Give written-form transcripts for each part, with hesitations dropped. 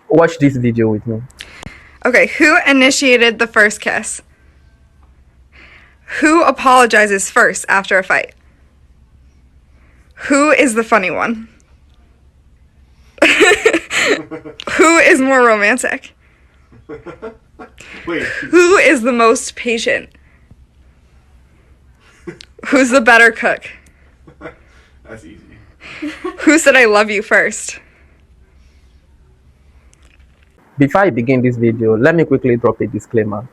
Watch this video with me. Okay, who initiated the first kiss? Who apologizes first after a fight? Who is the funny one? Who is more romantic? Wait. Who is the most patient? Who's the better cook? That's easy. Who said I love you first? Before I begin this video, let me quickly drop a disclaimer.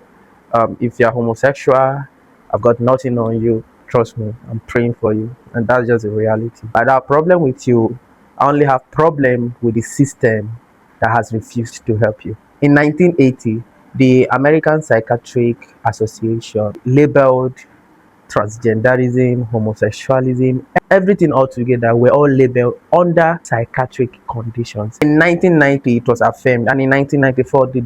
If you're homosexual, I've got nothing on you. Trust me, I'm praying for you, and that's just the reality. I don't have problem with you. I only have problem with the system that has refused to help you. In 1980, the American Psychiatric Association labeled transgenderism, homosexualism, everything all together were all labeled under psychiatric conditions. In 1990, it was affirmed, and in 1994, the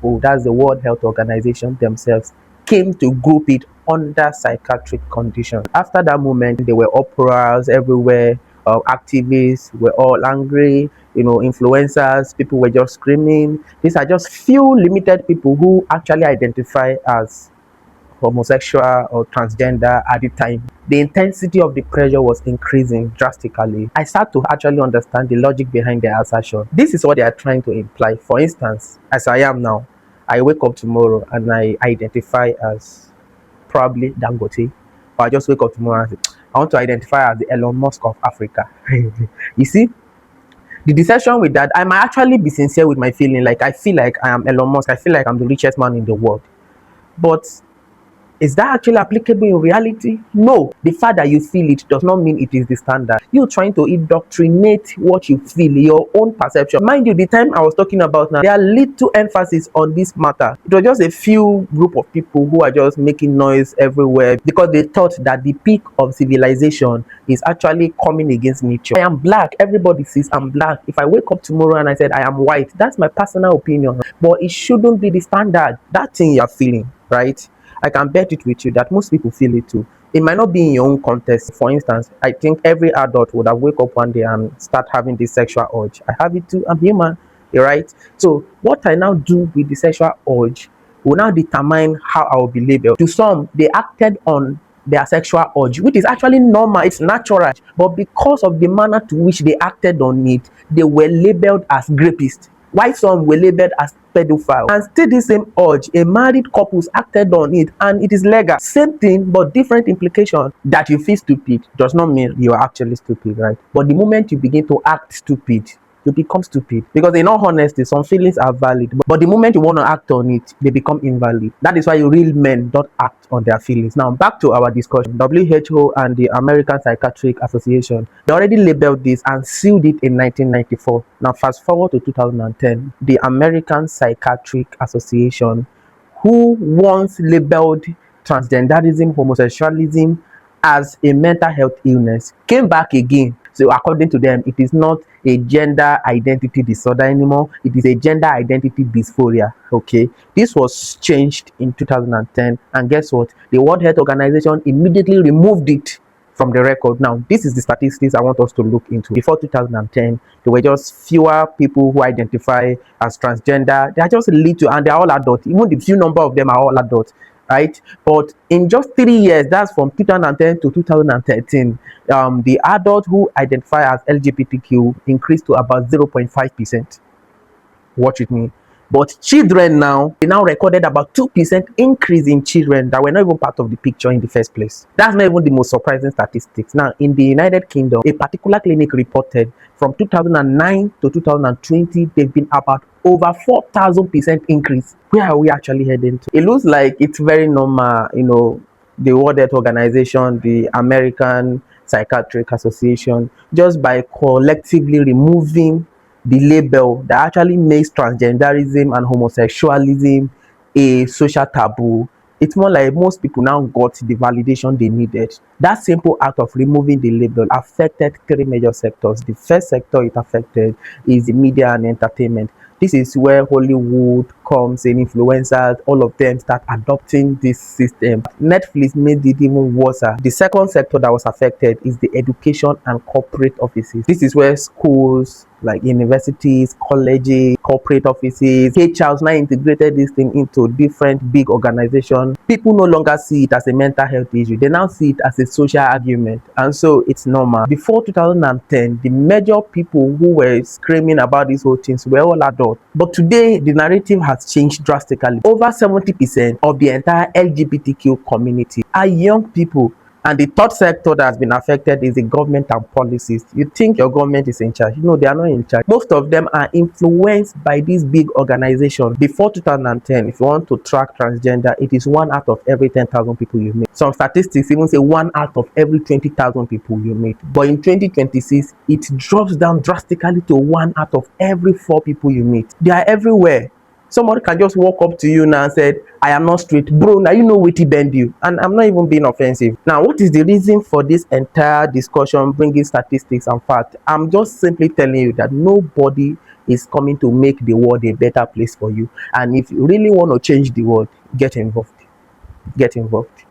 WHO, that's the World Health Organization themselves, came to group it under psychiatric conditions. After that moment, there were uproars everywhere. Activists were all angry, influencers, people were just screaming. These are just few limited people who actually identify as homosexual or transgender at the time. The intensity of the pressure was increasing drastically. I start to actually understand the logic behind their assertion. This is what they are trying to imply. For instance, as I am now, I wake up tomorrow and I identify as probably Dangote, or I just wake up tomorrow and say, I want to identify as the Elon Musk of Africa. You see, the deception with that, I might actually be sincere with my feeling. Like, I feel like I am Elon Musk. I feel like I'm the richest man in the world. But is that actually applicable in reality? No. The fact that you feel it does not mean it is the standard. You're trying to indoctrinate what you feel, your own perception. Mind you, the time I was talking about now, there are little emphasis on this matter. It was just a few group of people who are just making noise everywhere because they thought that the peak of civilization is actually coming against nature. I am black. Everybody says I'm black. If I wake up tomorrow and I said I am white, that's my personal opinion. But it shouldn't be the standard. That thing you're feeling, right? I can bet it with you that most people feel it too. It might not be in your own context. For instance, I think every adult would have wake up one day and start having this sexual urge. I have it too. I'm human, right? So what I now do with the sexual urge will now determine how I will be labeled. To some, they acted on their sexual urge, which is actually normal, it's natural. But because of the manner to which they acted on it, they were labeled as rapists. Why some were labeled as pedophile, and still the same urge, a married couples acted on it and it is legal. Same thing but different implication. That you feel stupid does not mean you are actually stupid, right? But the moment you begin to act stupid, you become stupid, because in all honesty, some feelings are valid, but the moment you want to act on it, they become invalid. That is why real men don't act on their feelings. Now back to our discussion. WHO and the American Psychiatric Association, they already labeled this and sealed it in 1994. Now fast forward to 2010, the American Psychiatric Association, who once labeled transgenderism, homosexualism as a mental health illness, came back again. So according to them, it is not a gender identity disorder anymore. It is a gender identity dysphoria. Okay, this was changed in 2010, and guess what? The World Health Organization immediately removed it from the record. Now, this is the statistics I want us to look into. Before 2010, there were just fewer people who identify as transgender. They are just little, and they are all adults. Even the few number of them are all adults, right? But in just 3 years, that's from 2010 to 2013, the adults who identify as LGBTQ increased to about 0.5%. Watch with me. But children now, they now recorded about 2% increase in children that were not even part of the picture in the first place. That's not even the most surprising statistics. Now, in the United Kingdom, a particular clinic reported from 2009 to 2020, they've been about over 4,000% increase. Where are we actually heading to? It looks like it's very normal, the World Health Organization, the American Psychiatric Association, just by collectively removing the label that actually makes transgenderism and homosexualism a social taboo. It's more like most people now got the validation they needed. That simple act of removing the label affected three major sectors. The first sector it affected is the media and entertainment. This is where Hollywood, sitcoms and influencers, all of them start adopting this system. Netflix made it even worse. The second sector that was affected is the education and corporate offices. This is where schools like universities, colleges, corporate offices, HRs now integrated this thing into different big organizations. People no longer see it as a mental health issue. They now see it as a social argument. And so it's normal. Before 2010, the major people who were screaming about these whole things were all adults. But today, the narrative has changed drastically. Over 70% of the entire LGBTQ community are young people. And the third sector that has been affected is the government and policies. You think your government is in charge. No, they are not in charge. Most of them are influenced by these big organizations. Before 2010, if you want to track transgender, it is 1 out of every 10,000 people you meet. Some statistics even say 1 out of every 20,000 people you meet. But in 2026, it drops down drastically to 1 out of every 4 people you meet. They are everywhere. Somebody can just walk up to you now and said, I am not straight. Bro, now you know wetin bend you. And I'm not even being offensive. Now, what is the reason for this entire discussion, bringing statistics and facts? I'm just simply telling you that nobody is coming to make the world a better place for you. And if you really want to change the world, get involved. Get involved.